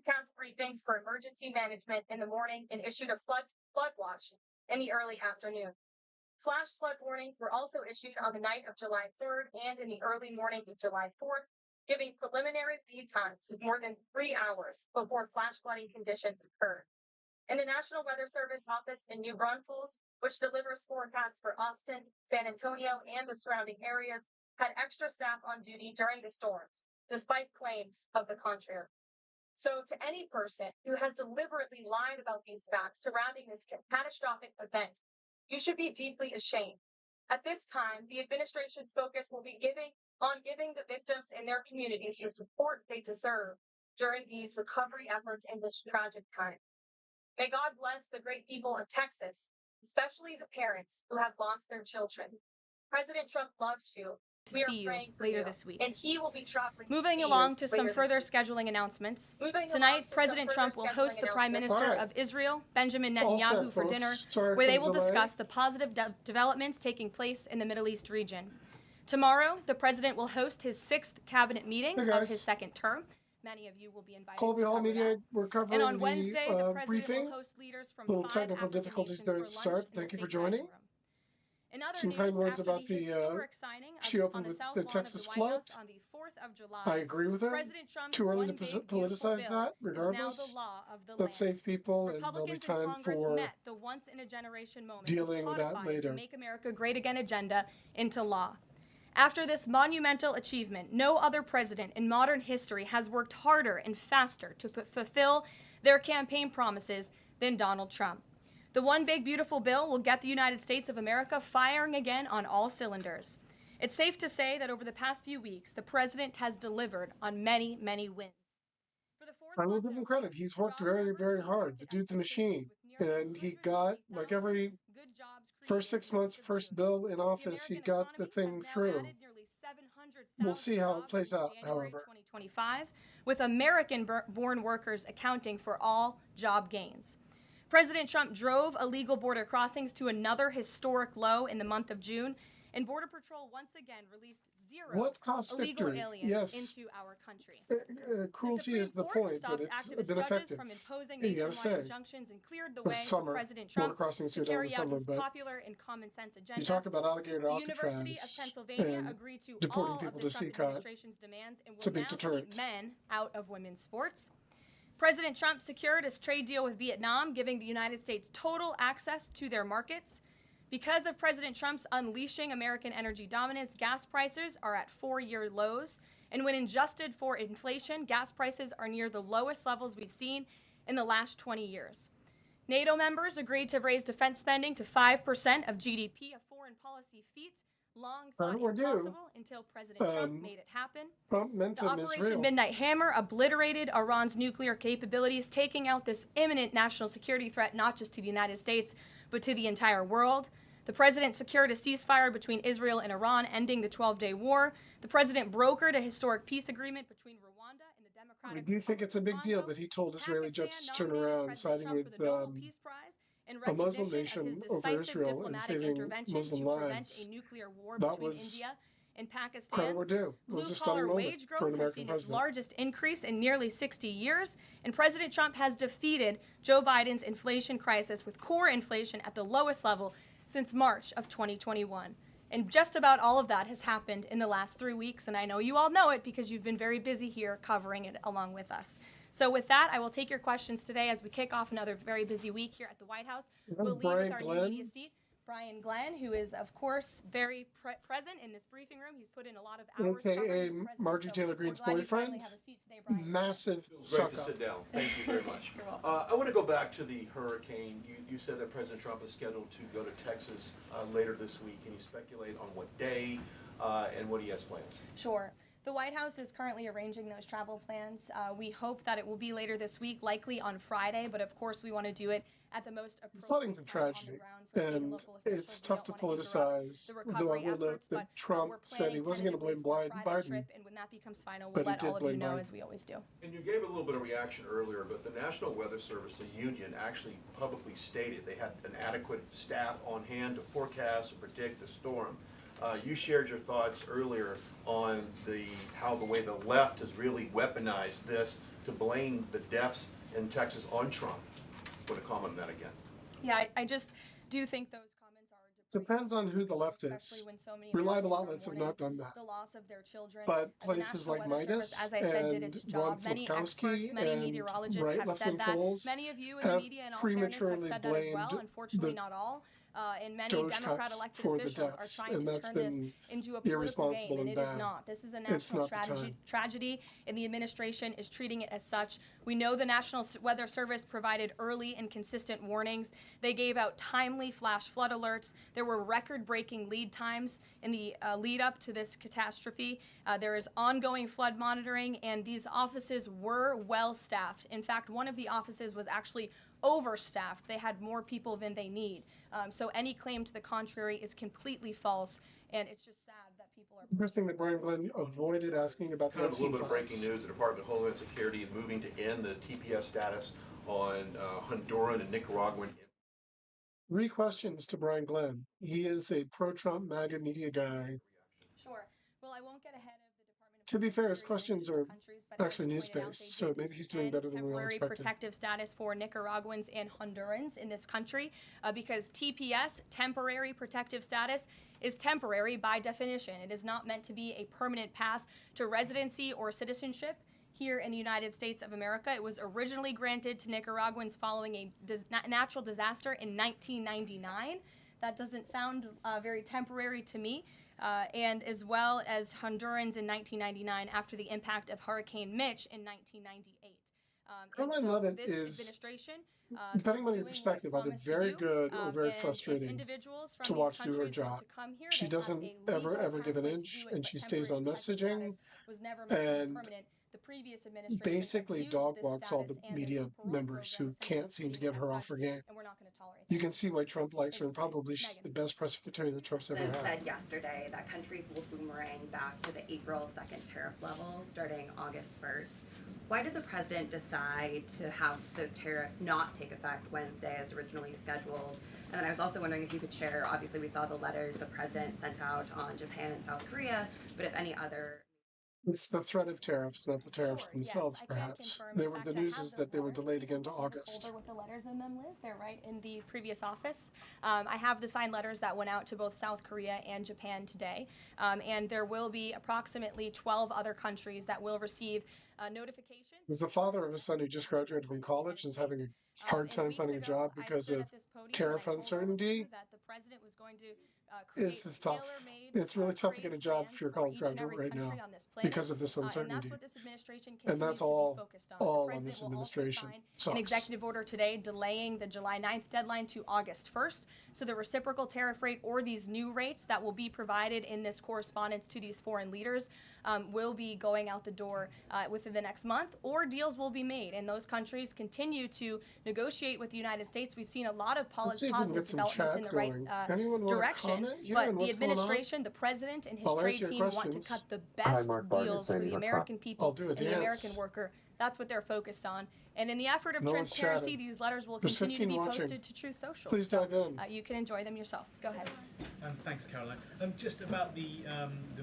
webcast briefings for emergency management in the morning and issued a flood watch in the early afternoon. Flash flood warnings were also issued on the night of July 3rd and in the early morning of July 4th, giving preliminary lead times of more than 3 hours before flash flooding conditions occurred. And the National Weather Service office in New Braunfels, which delivers forecasts for Austin, San Antonio, and the surrounding areas, had extra staff on duty during the storms, despite claims of the contrary. So to any person who has deliberately lied about these facts surrounding this catastrophic event, you should be deeply ashamed. At this time, the administration's focus will be on giving the victims and their communities the support they deserve during these recovery efforts in this tragic time. May God bless the great people of Texas, especially the parents who have lost their children. President Trump loves you. To see you later this week. And he will be traveling. Moving along to some further scheduling announcements. Tonight, President Trump will host the Prime Minister of Israel, Benjamin Netanyahu, for dinner, where they will discuss the positive developments taking place in the Middle East region. Tomorrow, the President will host his 6th cabinet meeting of his second term. Many of you will be invited. Colby Hall, Mediaite, we're covering and on Wednesday, the President briefing. will host leaders from Little 5 technical African difficulties nations there for at the start. Thank you for joining. Some kind words about she opened with the Texas flood. I agree with her. Too early to politicize that, regardless. Let's save people, and there'll be time for dealing with that later. Make America Great Again agenda into law. After this monumental achievement, no other president in modern history has worked harder and faster to fulfill their campaign promises than Donald Trump. The One Big Beautiful Bill will get the United States of America firing again on all cylinders. It's safe to say that over the past few weeks, the president has delivered on many, many wins. I will give him credit. He's worked very, very hard. The dude's a machine. And he got, like every first 6 months, first bill in office, he got the thing through. We'll see how it plays out, however. 2025, with American-born workers accounting for all job gains. President Trump drove illegal border crossings to another historic low in the month of June, and Border Patrol once again released zero illegal aliens into our country. Cruelty is the point, but it's been effective. From imposing you gotta say. injunctions and cleared the way for President Trump to carry out his popular and common sense agenda. You talk about alligator the University of Pennsylvania agreed to all of the Trump administration's demands and will now keep men out of women's sports. President Trump secured his trade deal with Vietnam, giving the United States total access to their markets. Because of President Trump's unleashing American energy dominance, gas prices are at 4-year lows. And when adjusted for inflation, gas prices are near the lowest levels we've seen in the last 20 years. NATO members agreed to raise defense spending to 5% of GDP, a foreign policy feat long thought impossible until President Trump made it happen. The Operation Midnight Hammer obliterated Iran's nuclear capabilities, taking out this imminent national security threat not just to the United States, but to the entire world. The president secured a ceasefire between Israel and Iran, ending the 12-day war. The president brokered a historic peace agreement between Rwanda and the Democratic Republic. I do think it's a big deal that he told Israeli jets to turn around, siding with a Muslim nation over Israel and saving Muslim lives. That was credit we're due. It was a stunning moment for an American president. Its largest increase in nearly 60 years, and President Trump has defeated Joe Biden's inflation crisis with core inflation at the lowest level since March of 2021. And just about all of that has happened in the last 3 weeks, and I know you all know it because you've been very busy here covering it along with us. So with that, I will take your questions today as we kick off another very busy week here at the White House. We'll lead with our new media seat, Brian Glenn, who is, of course, very present in this briefing room. He's put in a lot of hours. AKA Marjorie Taylor Greene's boyfriend. Massive suck up. Great to sit down. Thank you very much. I want to go back to the hurricane. You said that President Trump is scheduled to go to Texas later this week. Can you speculate on what day and what he has plans? Sure. The White House is currently arranging those travel plans. We hope that it will be later this week, likely on Friday, but of course we want to do it at the most appropriate time tragedy, and it's tough to politicize, though I will note that Trump said he wasn't going to blame Biden, and when that becomes final, we'll let all of you know, as we always do. And you gave a little bit of reaction earlier, but the National Weather Service, the union, actually publicly stated they had an adequate staff on hand to forecast and predict the storm. You shared your thoughts earlier on how the way the left has really weaponized this to blame the deaths in Texas on Trump. Want to comment on that again? Yeah, I just do think those comments are depends on who the left is. When so many Reliable outlets have not done that. The loss of their children. But places like Midas as I said, did and its job. Ron Many experts, Flipkowski many and meteorologists have left-wing said that. trolls Many of you in the have media, in all fairness, have prematurely said that as well. blamed Unfortunately, the not all. And many Doge Democrat cuts elected for the officials are deaths, trying and to that's turn this been into a political irresponsible game, and and it is bad. not. This is a It's national not the time. tragedy, and the administration is treating it as such. We know the National Weather Service provided early and consistent warnings. They gave out timely flash flood alerts. There were record-breaking lead times in the lead up to this catastrophe. There is ongoing flood monitoring, and these offices were well staffed. In fact, one of the offices was actually overstaffed. They had more people than they need. So any claim to the contrary is completely false, and it's just sad that people are... Interesting that Brian Glenn avoided asking about kind of a Epstein little bit of files. breaking news. The Department of Homeland Security is moving to end the TPS status on Honduran and Nicaraguan. 3 questions to Brian Glenn. He is a pro-Trump MAGA media guy. Sure. Well, I won't get ahead of the Department of To be fair, his Security questions are countries, but actually as you news pointed out, based, they so did maybe he's doing end better than we all temporary expected. protective status for Nicaraguans and Hondurans in this country because TPS, temporary protective status, is temporary by definition. It is not meant to be a permanent path to residency or citizenship here in the United States of America. It was originally granted to Nicaraguans following a natural disaster in 1999. That doesn't sound very temporary to me. And as well as Hondurans in 1999 after the impact of Hurricane Mitch in 1998. Caroline Leavitt is, depending on your perspective, either very good or very frustrating to watch do her job. She doesn't ever give an inch, and she stays on messaging, and basically dog walks all the media members who can't seem to get her off her game. You can see why Trump likes her, and probably she's the best press secretary that Trump's ever had. Said yesterday that countries will boomerang back to the April 2nd tariff levels starting August 1st. Why did the president decide to have those tariffs not take effect Wednesday as originally scheduled? And then I was also wondering if you could share, obviously we saw the letters the president sent out on Japan and South Korea, but if any other... It's the threat of tariffs, not the tariffs themselves, perhaps. The news is that they were delayed again to August. With the letters in them, Liz, they're right in the previous office. I have the signed letters that went out to both South Korea and Japan today, and there will be approximately 12 other countries that will receive notifications. As the father of a son who just graduated from college and is having a hard time finding a job because of tariff uncertainty, it's tough. It's really tough to get a job if you're a college graduate right now because of this uncertainty. And that's all on this administration. An executive order today delaying the July 9th deadline to August 1st. So the reciprocal tariff rate or these new rates that will be provided in this correspondence to these foreign leaders will be going out the door within the next month, or deals will be made. And those countries continue to negotiate with the United States. We've seen a lot of positive developments in the right direction. But the administration, the president, and his trade team want to cut the best deals for the American people and the American worker. That's what they're focused on. And in the effort of transparency, these letters will continue to be posted to Truth Social. Please dive in. You can enjoy them yourself. Go ahead. Thanks, Caroline. Just about the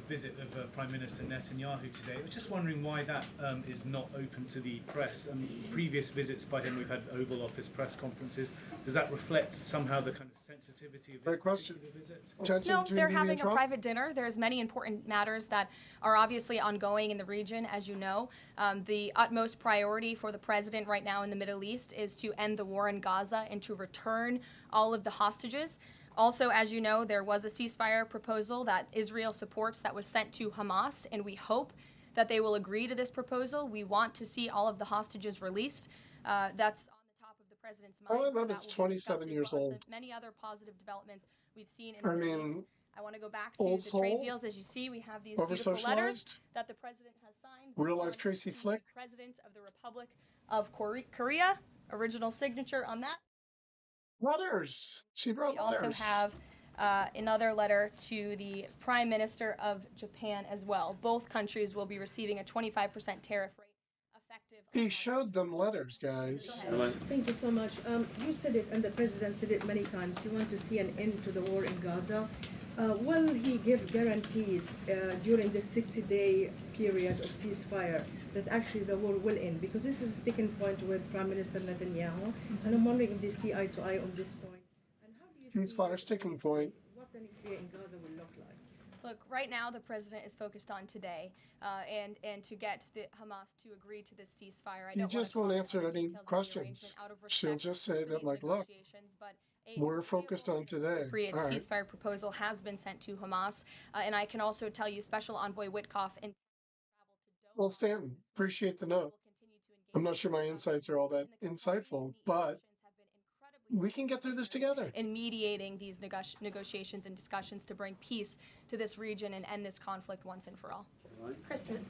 visit of Prime Minister Netanyahu today, I was just wondering why that is not open to the press. Previous visits by him, we've had Oval Office press conferences. Does that reflect somehow the kind of sensitivity of this particular visit? No, they're having a private dinner. There's many important matters that are obviously ongoing in the region, as you know. The utmost priority for the president right now in the Middle East is to end the war in Gaza and to return all of the hostages. Also, as you know, there was a ceasefire proposal that Israel supports that was sent to Hamas, and we hope that they will agree to this proposal. We want to see all of the hostages released. That's on the top of the president's mind. I love it's 27 years old. Many other positive developments we've seen in the Middle East. I want to go back to the trade deals. As you see, we have these beautiful letters that the president has signed. Real life Tracy Flick. President of the Republic of Korea. Original signature on that. Letters. She wrote letters. We also have another letter to the Prime Minister of Japan as well. Both countries will be receiving a 25% tariff rate effective. He showed them letters, guys. Thank you so much. You said it, and the president said it many times. You want to see an end to the war in Gaza. Will he give guarantees during the 60-day period of ceasefire that actually the war will end? Because this is a sticking point with Prime Minister Netanyahu, and I'm wondering if they see eye to eye on this point. And how do you see ceasefire sticking point? What the next year in Gaza will look like? Look, right now the president is focused on today, and to get the Hamas to agree to this ceasefire. He just won't answer any questions. She'll just say that, like, look, we're focused on today. A ceasefire proposal has been sent to Hamas, and I can also tell you Special Envoy Witkoff and well, Stanton, appreciate the note. I'm not sure my insights are all that insightful, but we can get through this together. In mediating these negotiations and discussions to bring peace to this region and end this conflict once and for all. Kristen.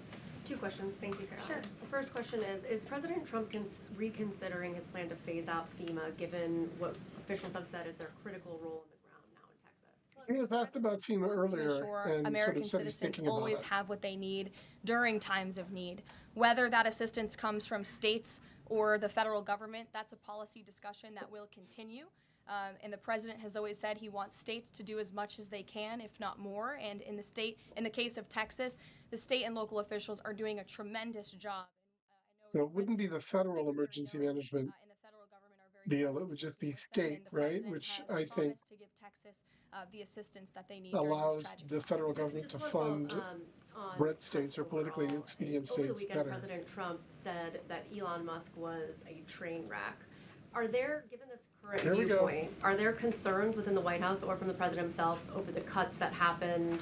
2 questions. Thank you, Caroline. Sure. The first question is President Trump reconsidering his plan to phase out FEMA, given what officials have said is their critical role on the ground now in Texas? He was asked about FEMA earlier, and American sort of citizens always have what they need during times of need. Whether that assistance comes from states or the federal government, that's a policy discussion that will continue. And the president has always said he wants states to do as much as they can, if not more. And in the case of Texas, the state and local officials are doing a tremendous job. So it wouldn't be the federal emergency management deal; it would just be state, right? Which I think to give Texas the assistance that they need allows the federal government to fund red states or politically expedient states over the weekend, better. President Trump said that Elon Musk was a train wreck. Are there, given this current viewpoint, are there concerns within the White House or from the president himself over the cuts that happened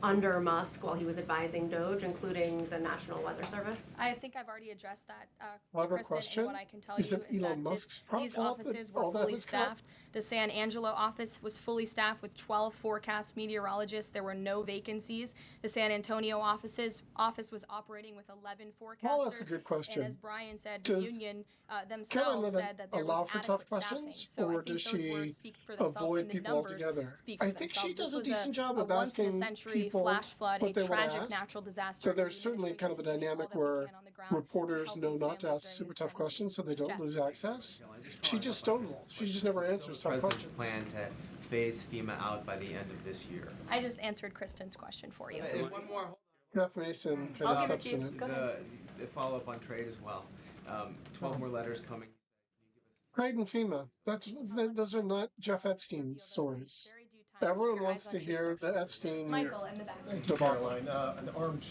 under Musk while he was advising DOJ, including the National Weather Service? I think I've already addressed that, Kristen, question. And what I can tell is you it Elon Musk's these offices were fully staffed. The San Angelo office was fully staffed with 12 forecast meteorologists. There were no vacancies. The San Antonio office was operating with 11 forecasters. Well, that's a good question. And as Brian said, the union themselves said that there allow was for tough questions, staffing. or does she avoid people altogether? I think she does a decent job of asking people flash flood, what they want to tragic ask. natural disaster. So there's certainly kind of a dynamic where reporters know not to ask super tough questions so they don't lose access. She just stonewalls. She just never answers tough questions. Plan to phase FEMA out by the end of this year. I just answered Kristen's question for you. One more. Jeff Mason kind of steps in it. The follow-up on trade as well. 12 more letters coming. Trade and FEMA. Those are not Jeff Epstein stories. Everyone wants to hear the Epstein. Michael in the back. Thank you, Caroline. An armed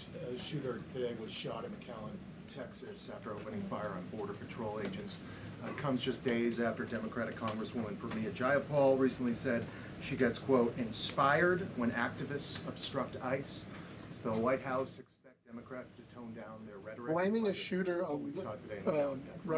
shooter today was shot in McAllen, Texas, after opening fire on Border Patrol agents. It comes just days after Democratic Congresswoman Mediaite recently said she gets, quote, inspired when activists obstruct ICE. Does the White House expect Democrats to tone down their rhetoric? Blaming a shooter on we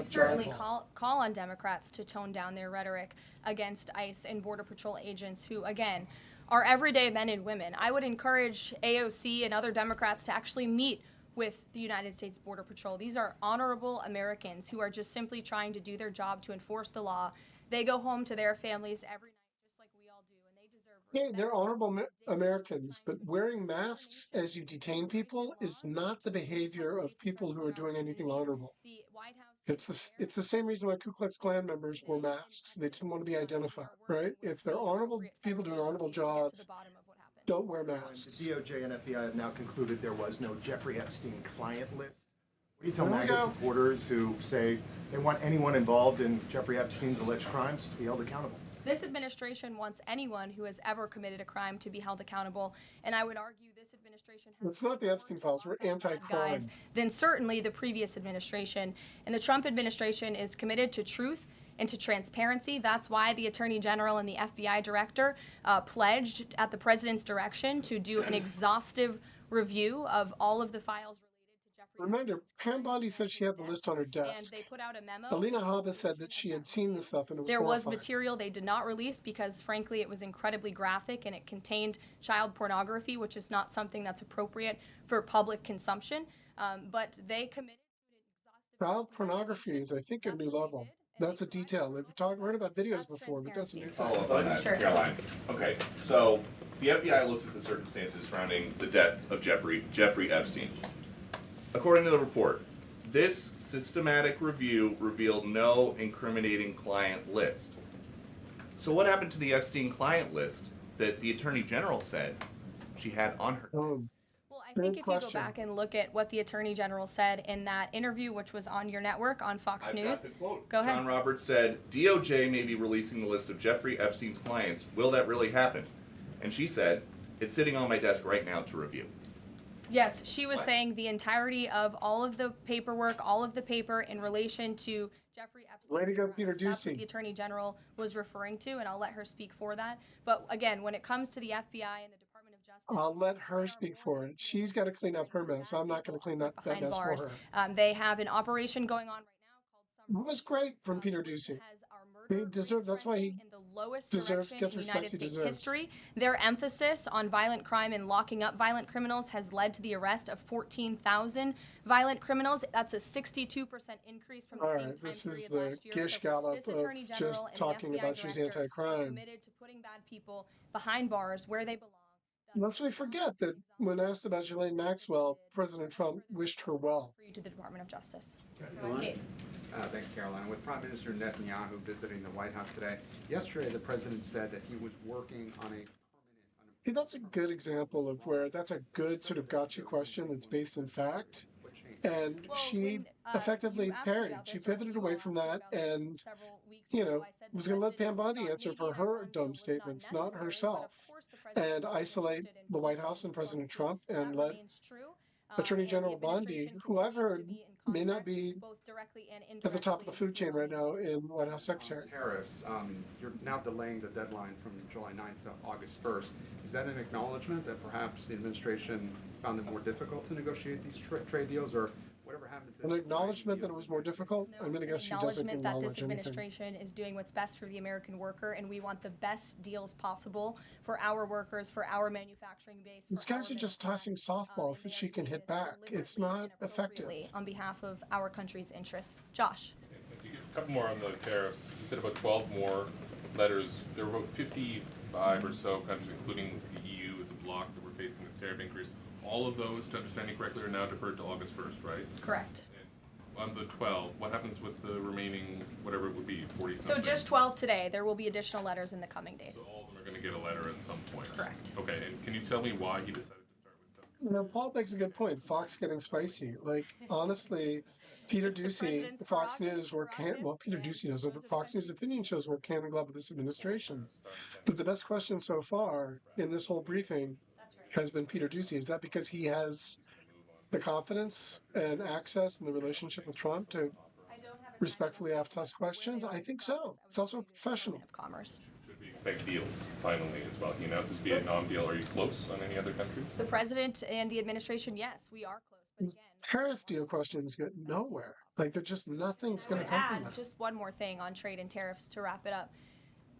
certainly call on Democrats to tone down their rhetoric against ICE and Border Patrol agents who, again, are everyday men and women. I would encourage AOC and other Democrats to actually meet with the United States Border Patrol. These are honorable Americans who are just simply trying to do their job to enforce the law. They go home to their families every night just like we all do, and they deserve respect. Yeah, they're honorable Americans, but wearing masks as you detain people is not the behavior of people who are doing anything honorable. It's the same reason why Ku Klux Klan members wore masks. They didn't want to be identified, right? If they're honorable people doing honorable jobs, don't wear masks. The DOJ and FBI have now concluded there was no Jeffrey Epstein client list. What do you tell MAGA supporters who say they want anyone involved in Jeffrey Epstein's alleged crimes to be held accountable? This administration wants anyone who has ever committed a crime to be held accountable, and I would argue this administration has... It's not the Epstein files. We're anti-crime. Than certainly the previous administration. And the Trump administration is committed to truth and to transparency. That's why the Attorney General and the FBI Director pledged at the President's direction to do an exhaustive review of all of the files related to Jeffrey. Remember, Pam Bondi said she had the list on her desk. And they put out a memo. Alina Habba said that she had seen the stuff and it was There was horrifying. material they did not release because, frankly, it was incredibly graphic and it contained child pornography, which is not something that's appropriate for public consumption. But they committed to an exhaustive... Child pornography is, I think, a new level. That's a detail. We've heard about videos before, but that's a new thing. Follow up on that, Caroline. Okay, so the FBI looks at the circumstances surrounding the death of Jeffrey Epstein. According to the report, this systematic review revealed no incriminating client list. So what happened to the Epstein client list that the Attorney General said she had on her. Well, I think if you go back and look at what the Attorney General said in that interview, which was on your network on Fox News. Go ahead. John Roberts said, DOJ may be releasing the list of Jeffrey Epstein's clients. Will that really happen? And she said, it's sitting on my desk right now to review. Yes, she was saying the entirety of all of the paperwork, all of the paper in relation to Jeffrey Epstein. Way to go, Peter That's Doocy. what the Attorney General was referring to, and I'll let her speak for that. But again, when it comes to the FBI and the Department of Justice, I'll let her speak for it. She's got to clean up her mess. I'm not going to clean that mess for her. They have an operation going on right now called It was great from Peter Doocy. He deserves. That's why he deserves gets respect he deserves. History. Their emphasis on violent crime and locking up violent criminals has led to the arrest of 14,000 violent criminals. That's a 62% increase from the same time period this is the Gish Gallop of just talking about she's anti-crime. Committed to putting bad people behind bars where they belong. Lest we forget that when asked about Jane Maxwell, President Trump wished her well. To the Department of Justice. Okay. Thanks, Caroline. With Prime Minister Netanyahu visiting the White House today, yesterday the president said that he was working on a permanent... Hey, that's a good example of where that's a good sort of gotcha question that's based in fact. And she effectively parried. She pivoted away from that and, was going to let Pam Bondi answer for her dumb statements, not herself, and isolate the White House and President Trump and let Attorney General Bondi, who I've heard may not be at the top of the food chain right now in White House Secretary. Tariffs, you're now delaying the deadline from July 9th to August 1st. Is that an acknowledgement that perhaps the administration found it more difficult to negotiate these trade deals, or whatever happened to... An acknowledgement that it was more difficult? I'm going to guess she doesn't acknowledge that this anything. administration is doing what's best for the American worker, and we want the best deals possible for our workers, for our manufacturing base. These guys are just tossing softballs that she can hit back. It's not effective. On behalf of our country's interests. Josh. A couple more on the tariffs. You said about 12 more letters. There were about 55 or so countries, including the EU as a bloc, that were facing this tariff increase. All of those, to understand you correctly, are now deferred to August 1st, right? Correct. And on the 12, what happens with the remaining, whatever it would be, 40-something? So just 12 today. There will be additional letters in the coming days. So all of them are going to get a letter at some point? Correct. Okay, and can you tell me why he decided to start with some? Paul makes a good point. Fox getting spicy. Like, honestly, Peter Doocy, Fox News, Peter Doocy knows it, but Fox News opinion shows work hand in glove with this administration. But the best question so far in this whole briefing has been Peter Doocy. Is that because he has the confidence and access and the relationship with Trump to respectfully ask questions? I think so. It's also professional. Commerce. Should we expect deals finally as well? He announced his Vietnam deal. Are you close on any other country? The president and the administration, yes, we are close. But again, tariff deal questions get nowhere. Like, they're just nothing's going to come from that. Just one more thing on trade and tariffs to wrap it up.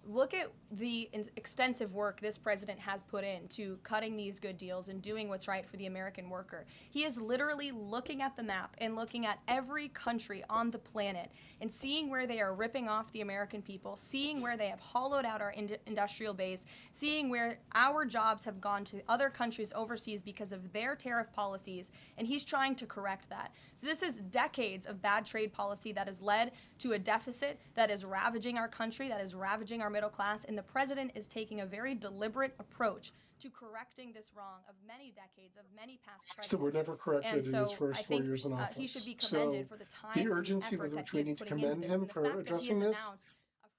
Look at the extensive work this president has put into cutting these good deals and doing what's right for the American worker. He is literally looking at the map and looking at every country on the planet and seeing where they are ripping off the American people, seeing where they have hollowed out our industrial base, seeing where our jobs have gone to other countries overseas because of their tariff policies, and he's trying to correct that. So this is decades of bad trade policy that has led to a deficit that is ravaging our country, that is ravaging our middle class, and the president is taking a very deliberate approach to correcting this wrong of many decades, of many past presidents. So we're never corrected in his first 4 years in office. He should be commended for the time the urgency with which we need to commend him for addressing this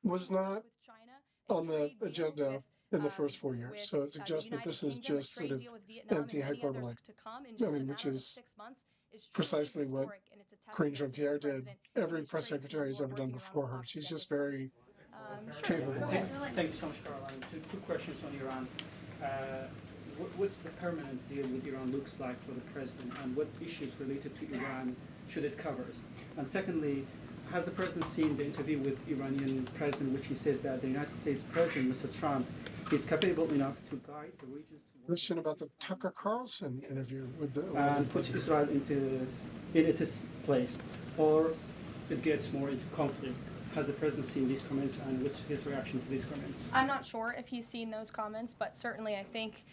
was not on the agenda in the first 4 years. So it suggests that this is just sort of empty hyperbole. I mean, which is precisely what Karine Jean-Pierre did. Every press secretary has ever done before her. She's just very capable. Thank you so much, Caroline. Two questions on Iran. What's the permanent deal with Iran looks like for the president, and what issues related to Iran should it cover? And secondly, has the president seen the interview with Iranian president, which he says that the United States president, Mr. Trump, is capable enough to guide the region? Question about the Tucker Carlson interview with the and puts Israel in its place, or it gets more into conflict. has the president seen these comments, and what's his reaction to these comments? I'm not sure if he's seen those comments, but certainly I think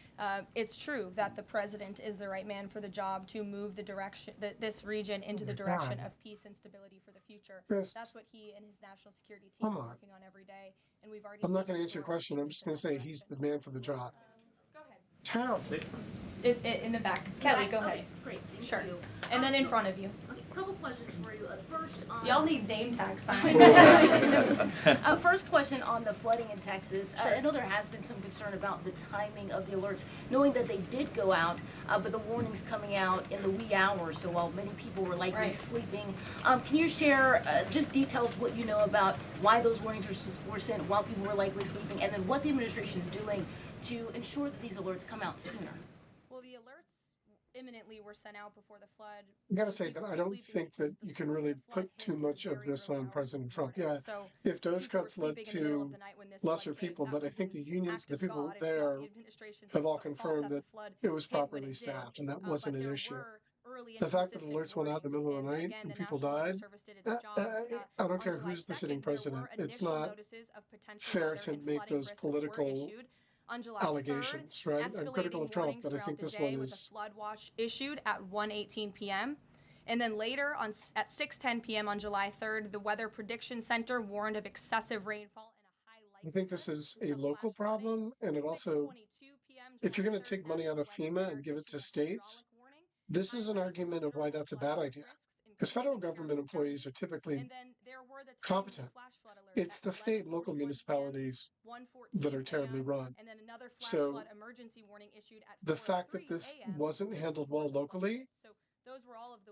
it's true that the president is the right man for the job to move the direction, this region into the direction of peace and stability for the future. That's what he and his national security team are working on every day, and we've already. I'm not going to answer your question. I'm just going to say he's the man for the job. Go ahead. Terrible. In the back. Kelly, go ahead. Great, thank sure. you. And then in front of you. Okay, a couple questions for you. First, y'all need name tag signs. First question on the flooding in Texas. Sure. I know there has been some concern about the timing of the alerts, knowing that they did go out, but the warnings coming out in the wee hours, so while many people were likely sleeping. Can you share just details what you know about why those warnings were sent while people were likely sleeping, and then what the administration is doing to ensure that these alerts come out sooner? Well, the alerts imminently were sent out before the flood. I got to say that I don't think that you can really put too much of this on President Trump. Yeah, if those cuts led to lesser people, but I think the unions, the people there, have all confirmed that it was properly staffed and that wasn't an issue. The fact that alerts went out in the middle of the night and people died, I don't care who's the sitting president. It's not fair to make those political allegations, right? I'm critical of Trump, but I think this one is. Flood watch issued at 1:18 p.m. And then later at 6:10 p.m. on July 3rd, the Weather Prediction Center warned of excessive rainfall and a high likelihood. I think this is a local problem, and it also, if you're going to take money out of FEMA and give it to states, this is an argument of why that's a bad idea. Because federal government employees are typically competent. It's the state and local municipalities that are terribly run. So the fact that this wasn't handled well locally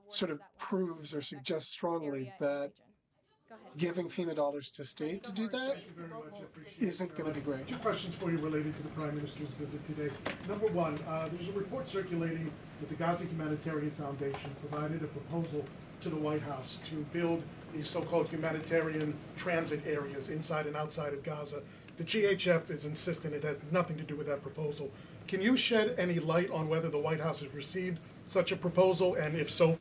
sort of proves or suggests strongly that giving FEMA dollars to state to do that isn't going to be great. Two questions for you related to the Prime Minister's visit today. Number one, there's a report circulating that the Gaza Humanitarian Foundation provided a proposal to the White House to build these so-called humanitarian transit areas inside and outside of Gaza. The GHF is insisting it has nothing to do with that proposal. Can you shed any light on whether the White House has received such a proposal, and if so?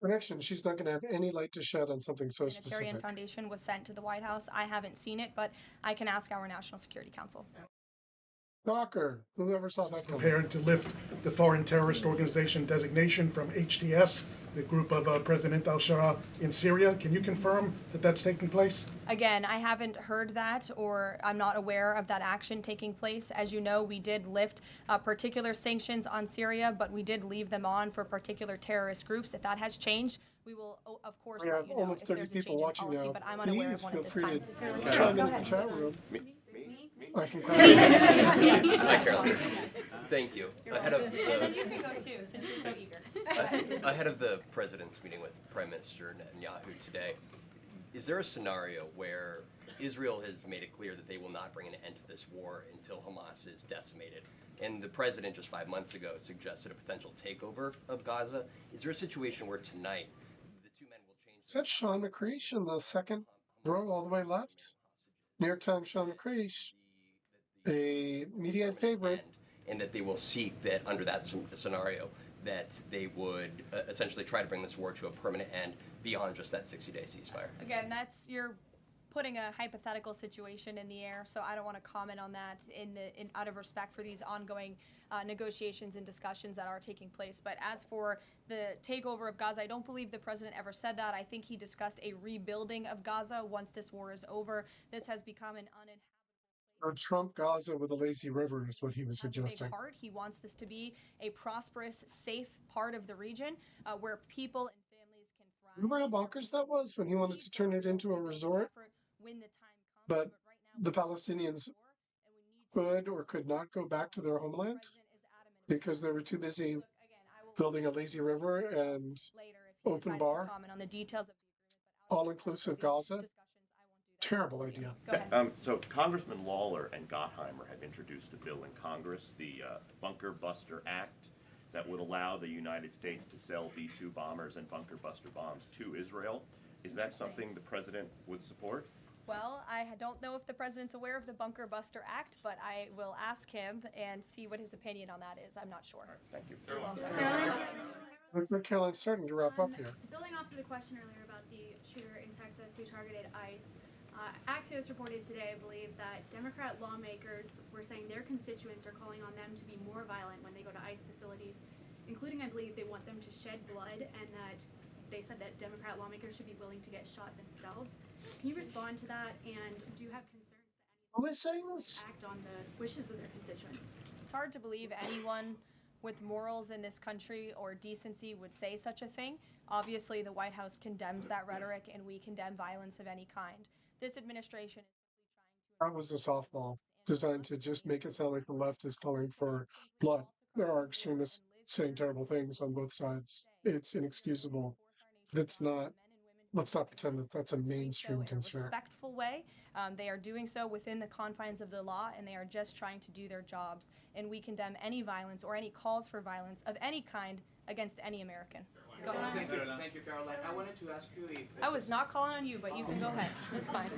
Prediction, she's not going to have any light to shed on something so specific. The Humanitarian Foundation was sent to the White House. I haven't seen it, but I can ask our National Security Council. Docker, whoever saw that coming. Prepared to lift the Foreign Terrorist Organization designation from HTS, the group of President al-Shara in Syria. Can you confirm that that's taking place? Again, I haven't heard that, or I'm not aware of that action taking place. As you know, we did lift particular sanctions on Syria, but we did leave them on for particular terrorist groups. If that has changed, we will, of course, we have let you know almost if 30 there's a people change in watching policy, now. but I'm unaware of one at this time. Please feel free to chime in the chat room. I can Hi, Caroline. Thank you. Ahead of and then you can go too, since you're so eager. Ahead of the president's meeting with Prime Minister Netanyahu today, is there a scenario where Israel has made it clear that they will not bring an end to this war until Hamas is decimated? And the president just 5 months ago suggested a potential takeover of Gaza. Is there a situation where tonight the two men will change? Is that Sean McCreesh in the second row all the way left? New York Times Sean McCreesh, a Mediaite favorite. And that they will seek that under that scenario, that they would essentially try to bring this war to a permanent end beyond just that 60-day ceasefire. Again, you're putting a hypothetical situation in the air, so I don't want to comment on that out of respect for these ongoing negotiations and discussions that are taking place. But as for the takeover of Gaza, I don't believe the president ever said that. I think he discussed a rebuilding of Gaza once this war is over. This has become an uninhabitable Or Trump Gaza with a lazy river is what he was suggesting. He wants this to be a prosperous, safe part of the region where people and families can thrive. Remember how bonkers that was when he wanted to turn it into a resort? But the Palestinians could or could not go back to their homeland because they were too busy building a lazy river and open bar, all-inclusive Gaza. Terrible idea. So Congressman Lawler and Gottheimer have introduced a bill in Congress, the Bunker Buster Act, that would allow the United States to sell B-2 bombers and bunker buster bombs to Israel. Is that something the president would support? Well, I don't know if the president's aware of the Bunker Buster Act, but I will ask him and see what his opinion on that is. I'm not sure. Right, thank you. Looks like Caroline's starting to wrap up here. Building off for the question earlier about the shooter in Texas who targeted ICE. Axios reported today, I believe, that Democrat lawmakers were saying their constituents are calling on them to be more violent when they go to ICE facilities, including, I believe, they want them to shed blood, and that they said that Democrat lawmakers should be willing to get shot themselves. Can you respond to that, and do you have concerns that anyone act on the wishes of their constituents? It's hard to believe anyone with morals in this country or decency would say such a thing. Obviously, the White House condemns that rhetoric, and we condemn violence of any kind. This administration is That was a softball designed to just make it sound like the left is calling for blood. There are extremists saying terrible things on both sides. It's inexcusable. Let's not pretend that that's a mainstream concern. In a respectful way. They are doing so within the confines of the law, and they are just trying to do their jobs. And we condemn any violence or any calls for violence of any kind against any American. Go ahead. Thank you, Caroline. I wanted to ask you if... I was not calling on you, but you can go ahead. It's fine.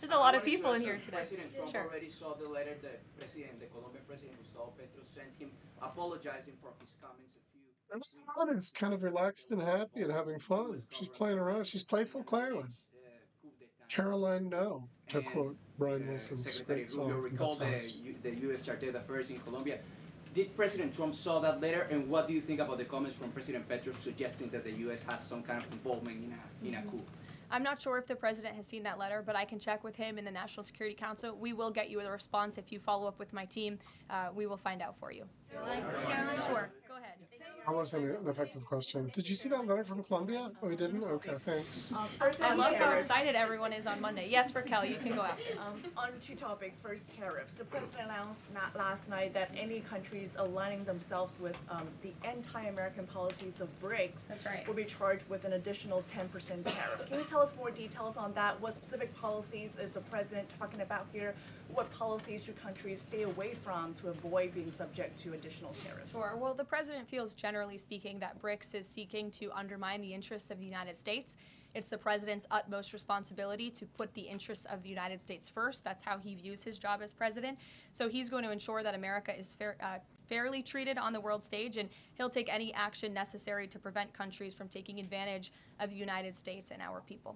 There's a lot of people in here today. President Trump already saw the letter the Colombian president Gustavo Petro sent him apologizing for his comments Is kind of relaxed and happy and having fun. She's playing around. She's playful Caroline. Caroline, no, to quote Brian Wilson's Secretary great Rubio song. recalled the U.S. Charter d'Affaires in Colombia. Did President Trump saw that letter, and what do you think about the comments from President Petro suggesting that the U.S. has some kind of involvement in a coup? I'm not sure if the president has seen that letter, but I can check with him in the National Security Council. We will get you a response if you follow up with my team. We will find out for you. Sure. Go ahead. That wasn't an effective question. Did you see that letter from Colombia? Oh, you didn't? Okay, thanks. I love how excited everyone is on Monday. Yes, Raquel, you can go after. On two topics. First, tariffs. The president announced last night that any countries aligning themselves with the anti-American policies of BRICS will be charged with an additional 10% tariff. Can you tell us more details on that? What specific policies is the president talking about here? What policies should countries stay away from to avoid being subject to additional tariffs? Sure. Well, the president feels, generally speaking, that BRICS is seeking to undermine the interests of the United States. It's the president's utmost responsibility to put the interests of the United States first. That's how he views his job as president. So he's going to ensure that America is fairly treated on the world stage, and he'll take any action necessary to prevent countries from taking advantage of the United States and our people.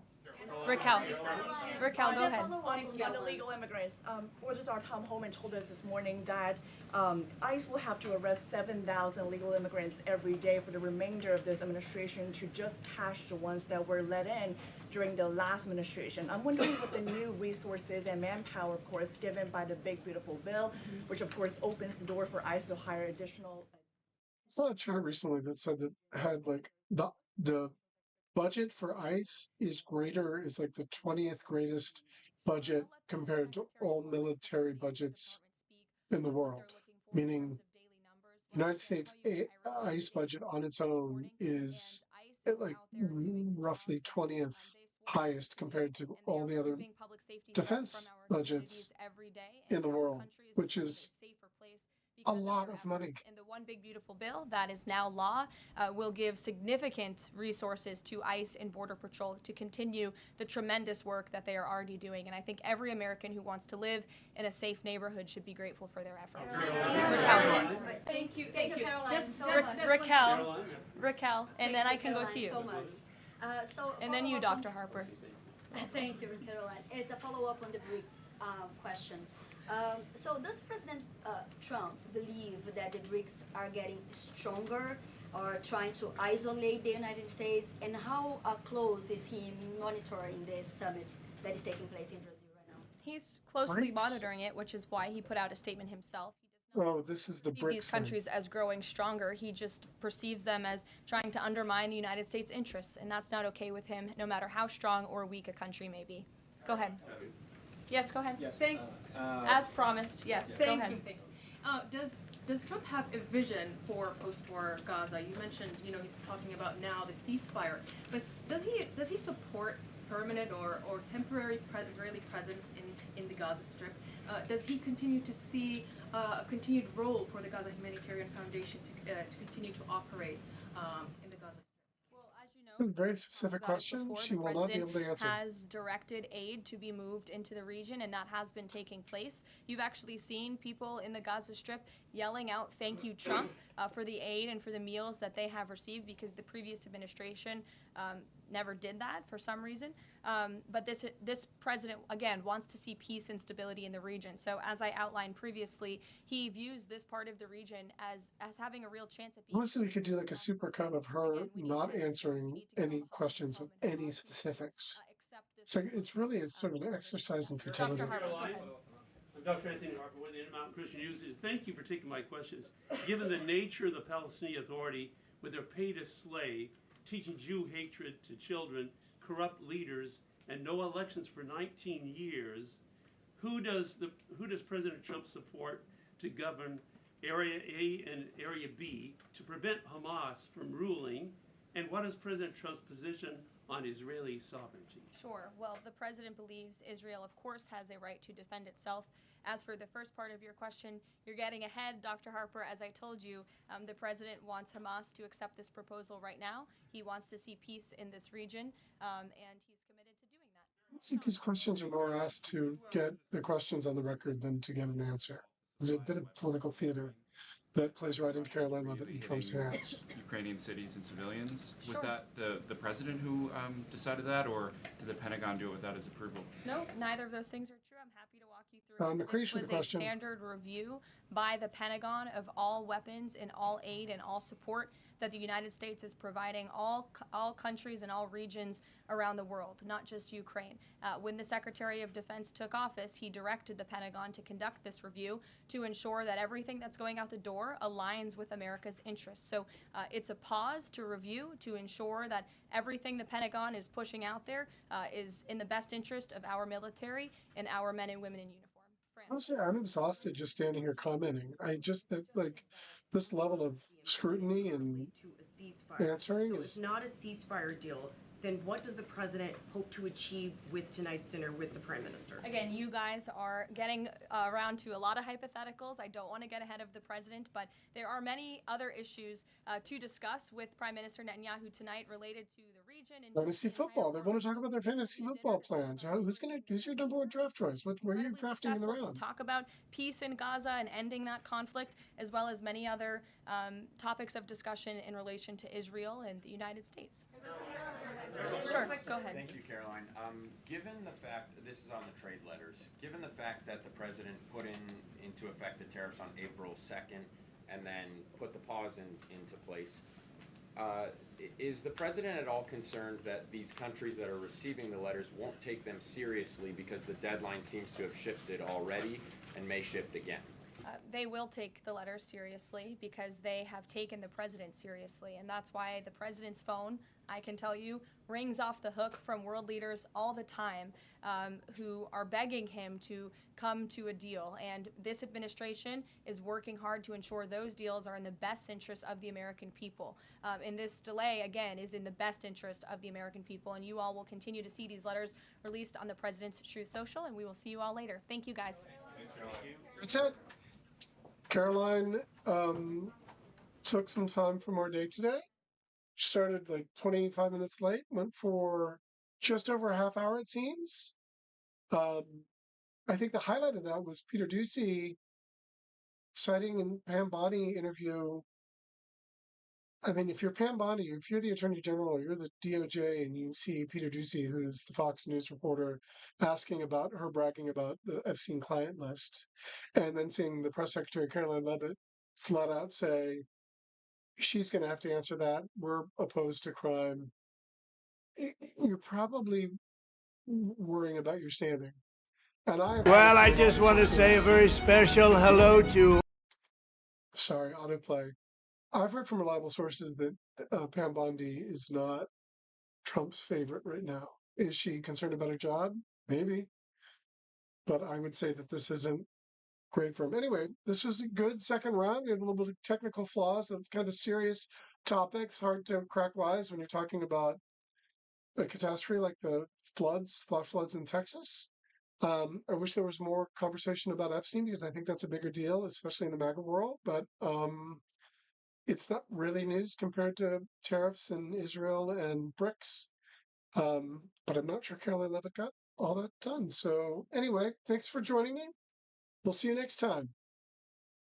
Raquel, go ahead. On illegal immigrants, Reuters' Tom Homan told us this morning that ICE will have to arrest 7,000 illegal immigrants every day for the remainder of this administration to just catch the ones that were let in during the last administration. I'm wondering what the new resources and manpower, of course, given by the Big Beautiful Bill, which of course opens the door for ICE to hire additional... I saw a chart recently that said that had like the budget for ICE is like the 20th greatest budget compared to all military budgets in the world, meaning United States ICE budget on its own is like roughly 20th highest compared to all the other defense budgets in the world, which is a lot of money. And the One Big Beautiful Bill that is now law will give significant resources to ICE and Border Patrol to continue the tremendous work that they are already doing. And I think every American who wants to live in a safe neighborhood should be grateful for their efforts. Thank you, Caroline. Raquel, and then I can go to you. So much. And then you, Dr. Harper. Thank you, Caroline. It's a follow-up on the BRICS question. So does President Trump believe that the BRICS are getting stronger or trying to isolate the United States? And how close is he monitoring this summit that is taking place in Brazil right now? He's closely monitoring it, which is why he put out a statement himself. Oh, this is the BRICS. These countries as growing stronger. He just perceives them as trying to undermine the United States' interests, and that's not okay with him, no matter how strong or weak a country may be. Go ahead. Yes, go ahead. Yes. As promised, yes, go ahead. Thank you. Does Trump have a vision for post-war Gaza? You mentioned, he's talking about now the ceasefire, but does he support permanent or temporary Israeli presence in the Gaza Strip? Does he continue to see a continued role for the Gaza Humanitarian Foundation to continue to operate in the Gaza Strip? Well, as you know, A very specific question. She will not be able to answer. Has directed aid to be moved into the region, and that has been taking place. You've actually seen people in the Gaza Strip yelling out, "Thank you, Trump," for the aid and for the meals that they have received, because the previous administration never did that for some reason. But this president, again, wants to see peace and stability in the region. So as I outlined previously, he views this part of the region as having a real chance at being. Honestly, we could do like a supercut of her not answering any questions with any specifics. It's really a sort of an exercise in futility. I'm Dr. Anthony Harper with Intermountain Christian University. Thank you for taking my questions. Given the nature of the Palestinian Authority, with their pay to slay, teaching Jew hatred to children, corrupt leaders, and no elections for 19 years, who does President Trump support to govern Area A and Area B to prevent Hamas from ruling? And what is President Trump's position on Israeli sovereignty? Sure. Well, the president believes Israel, of course, has a right to defend itself. As for the first part of your question, you're getting ahead, Dr. Harper. As I told you, the president wants Hamas to accept this proposal right now. He wants to see peace in this region, and he's committed to doing that. I think these questions are more asked to get the questions on the record than to get an answer. There's a bit of political theater that plays right into Caroline Leavitt and Trump's hands. Ukrainian cities and civilians. Was that the president who decided that, or did the Pentagon do it without his approval? No, neither of those things are true. I'm happy to walk you through. On the creation of the question, a standard review by the Pentagon of all weapons and all aid and all support that the United States is providing all countries and all regions around the world, not just Ukraine. When the Secretary of Defense took office, he directed the Pentagon to conduct this review to ensure that everything that's going out the door aligns with America's interests. So it's a pause to review to ensure that everything the Pentagon is pushing out there is in the best interest of our military and our men and women in uniform. Honestly, I'm exhausted just standing here commenting. This level of scrutiny and answering so is. It's not a ceasefire deal. Then what does the president hope to achieve with tonight's dinner with the prime minister? Again, you guys are getting around to a lot of hypotheticals. I don't want to get ahead of the president, but there are many other issues to discuss with Prime Minister Netanyahu tonight related to the region. And Fantasy football. They want to talk about their fantasy football plans. Who's your number one draft choice? What were you drafting in the round? Talk about peace in Gaza and ending that conflict, as well as many other topics of discussion in relation to Israel and the United States. Sure, go ahead. Thank you, Caroline. Given the fact, this is on the trade letters, given the fact that the president put into effect the tariffs on April 2nd and then put the pause into place, is the president at all concerned that these countries that are receiving the letters won't take them seriously because the deadline seems to have shifted already and may shift again? They will take the letters seriously because they have taken the president seriously, and that's why the president's phone, I can tell you, rings off the hook from world leaders all the time who are begging him to come to a deal. And this administration is working hard to ensure those deals are in the best interest of the American people. And this delay, again, is in the best interest of the American people. And you all will continue to see these letters released on the President's Truth Social, and we will see you all later. Thank you, guys. That's it. Caroline took some time from our day today. Started like 25 minutes late, went for just over a half hour, it seems. I think the highlight of that was Peter Doocy citing in Pam Bondi interview. I mean, if you're Pam Bondi, if you're the Attorney General, you're the DOJ, and you see Peter Doocy, who's the Fox News reporter, asking about her bragging about the Epstein client list, and then seeing the press secretary, Caroline Leavitt, flat out say, she's going to have to answer that. We're opposed to crime. You're probably worrying about your standing. And I just want to say a very special hello to. Sorry, autoplay. I've heard from reliable sources that Pam Bondi is not Trump's favorite right now. Is she concerned about her job? Maybe. But I would say that this isn't great for him. Anyway, this was a good second round. We had a little bit of technical flaws. That's kind of serious topics, hard to crack wise when you're talking about a catastrophe like the flash floods in Texas. I wish there was more conversation about Epstein because I think that's a bigger deal, especially in the MAGA world. But it's not really news compared to tariffs in Israel and BRICS. But I'm not sure Caroline Levitt got all that done. So anyway, thanks for joining me. We'll see you next time.